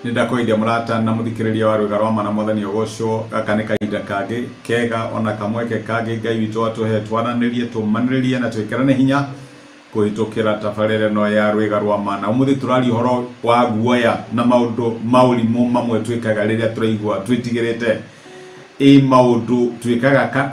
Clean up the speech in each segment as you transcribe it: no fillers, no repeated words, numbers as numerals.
Nindakoithia murata na muthikiriria wa Rwega rwa Mana Mwathani Ogocwo gaka ni kahinda kage kega ona kamweke kage Ngai witu atuhe twananirie tumaniririe na twikirane hinya kuhitukira tabarĩre no ya Rwega rwa Mana. Umuthi turari horo wa guoya na maundu maurimu mamwe twikaga riria turaigua twitigirite maundu twikaga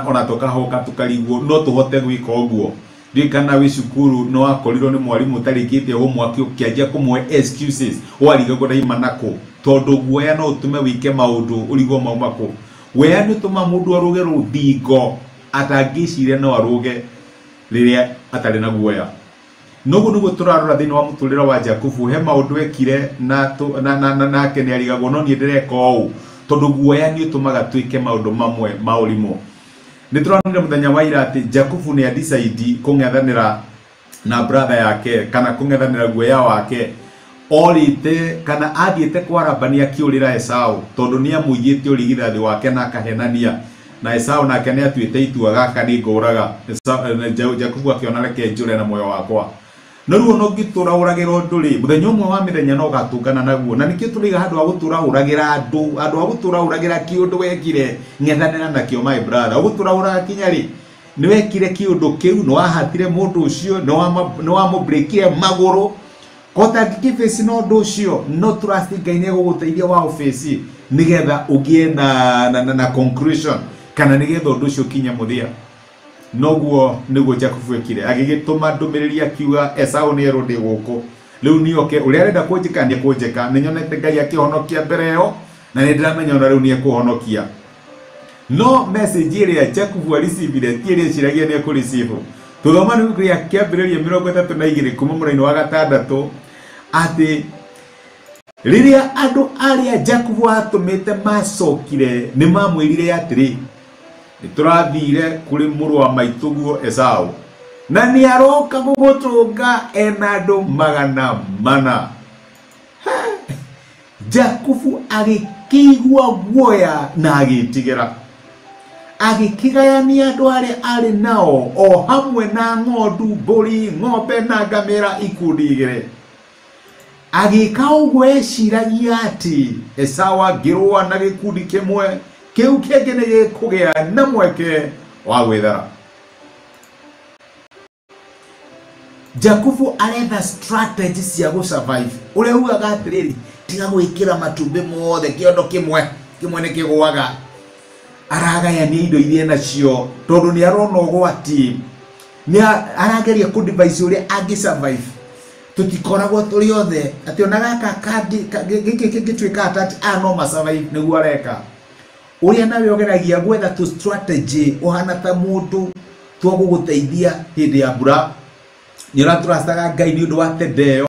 ona tukahoka tukarigwo no tuhote gwika uguo. Ndikana wicukuru no akorirwo ni mwarimu tarikite homework ukianjia kumwe excuses wariga guthaima nako tondu guoya no utume wike maundu urigo maumako wea ni tuma mundu aruge ruthingo atangiciria no aruge riria atari na guoya. Nogu nugu turarora thini wa muturira wa Jakubu he maundu ekire na kene arigagwo no ni ndireka ou tondu guoya ni utumaga twike maundu mamwe maurimo. Nituranire muthenya wa ira ati Jakubu ni decide kungethanira na brother yake kana kungethanira guoya wake orite kana athiete kwarabania kiurira Esau tondu ni amuyite urigithathi wake na akahenania na Esau nake ni atuite itua gaka ni nguraga Jakubu akiona reke njure na moyo wakwa no ruo no gitura uragira nduri muthenya umwe wa mithenya no gatungana naguo na nikio turiga handu wa gutura uragira andu wa gutura uragira kiundu wekire ngethanira na kio my brother gutura uraga kinyari ni wekire kiundu kiu no ahatire mundu ucio no wa mubreakire maguru kota gikifesi no ndu ucio no trust Ngai ni guguteithia wa office nigetha ugie na conclusion kana nigetha ndu ucio kinya muthia. Noguo niguo Jakubu ekire agigituma ndumiriri akiuga Esau ni erudi guku riu ni oke uria arenda kunjikania kunjika ni nyonete Ngai akihonokia mbere yo na ni ndiramenya ona riu ni ekuhonokia no message iria Jakubu receive tiere ciragia ni ku receive tuthoma ni kuria kiambiriria 32 kuma muraini wa gatandatũ ati riria andu aria Jakubu atumite macokire ni mamwirire atiri niturathire kuri muru wa maituguo Esau na ni aroka gugutunga enado magana mana. Jakubu agikigwa guoya na agitigira agikigayania andu ari nao o hamwe na ng'ondu mburi ng'ombe na ngamira ikundi igire agika uguo eciragia ati Esau agirwa na gikundi kimwe kiu kenge ni gikugia na mweke wa gwithara. Jakubu aretha strategy cia go survive uria ugaga atiriri tiga gwikira matumbi mothe kiondo kimwe ni kigwaga aragayania indo iria nacio tondu ni arona ugwati ni arageria ku device uria angi survive tutikoragwo turi othe ati ona gaka kandi gitwika atati no ma survive niguo areka uria nawe ogeragia gwetha tu strategy uhana ta mundu twaguguteithia hindi ya mbura ni raturastaga Ngai ni undu wa tendeo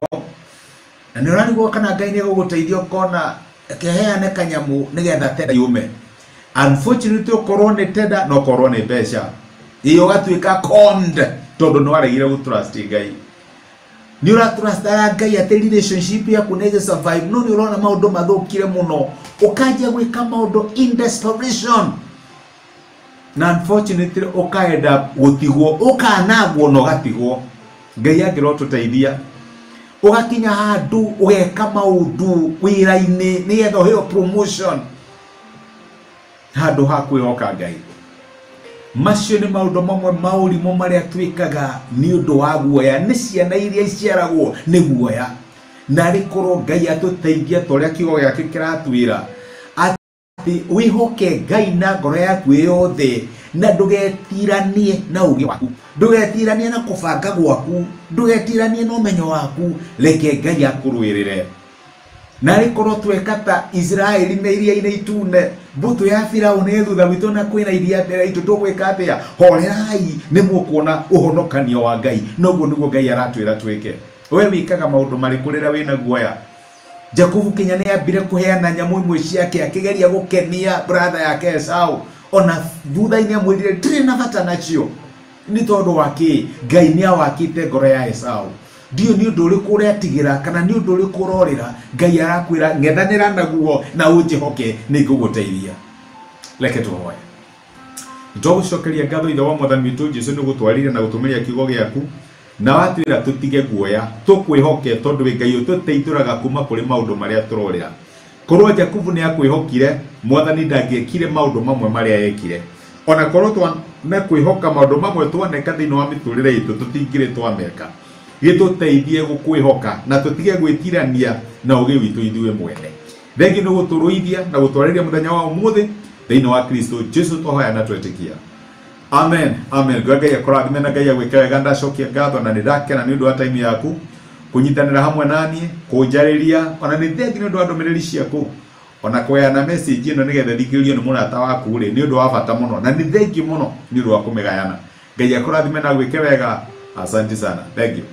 na ni urarigwo kana Ngai ni guguteithia kona keheane kanyamu nigetha tenda yume. Unfortunately ukorwo ni tenda no korwo ni mbeca iyo gatwika conned tondu no aregire gutrust Ngai ni uratrastaga Ngai ati relationship ya kunege survive no ni urona maundu mathukire muno ukaje gwika maundu in desperation na unfortunately ukaenda gutigwo ukanagwo no gatigwo. Ngai angiro tuteithia ugakinya handu ugeka maundu wira-ini nigetha hiyo promotion handu hakwihoka Ngai. Macio ni maundu mamwe maurimo maria twikaga ni undu wa guoya ni ciana iria iciaragwo ni guoya na rikorwo Ngai atuteithia toria kiugo giake kiratwira ati wihoke Ngai na ngoro yaku yothe na ndugetiranie na ugi waku ndugetiranie na kubanga gwaku ndugetiranie na umenyo waku reke Ngai akurwirire. Na rikorwo twekata Israeli na iria-ini itune mbutu ya Firauni thutha witu na kwina iria mbere itu tugwika atia horerai ni mukuona uhonokanio wa Ngai noguo niguo Ngai aratwira twike. We wikaga maundu marikurira wina guoya. Jakubu kinya ni ambire kuheana nyamu imwe ciake akigeria gukenia brother yake Esau ona thutha-ini amwirire ndiri na bata nacio ni tondu wake Ngai ni awakite ngoro ya Esau. Dio ni undu uriku uretigira kana ni undu uriku urorira Ngai arakwira ngethanira naguo na unjihoke ni nguguteithia. Leke tuhoye. Ndogucokeria ngatho ithe wa mwathani witu Jesu ni gutwarire na gutumiria kiugo giaku na watwira tutige guoya tukwihoke tondu we Ngai ututeithuraga kuma kuri maundu maria turorira korwo Jakubu ni akwihokire mwathani ndangekire maundu mamwe maria yekire ona korwo twa na kwihoka maundu mamwe twaneka thiini wa miturire itu tutingire twameka gituteithie gukwihoka na tutige gwitirania na ugi witu ithuwe mwene thengi no guturuithia na gutwariria muthenya wa umuthi thiini wa Kristo Jesu twahoya na twetikia amen amen Ngai akurathime na Ngai agwike wega ndacokia ngatho na nindakena ni undu wa time yaku kunyitanira hamwe nani kunjariria ona ni thengi ni undu wa ndomereri ciaku ona kweana message ino nigetha thikiririo ni murata waku ri ni undu wa bata muno na ni thengi muno ni undu wa kumegayana Ngai akurathime na agwike wega asante sana thank you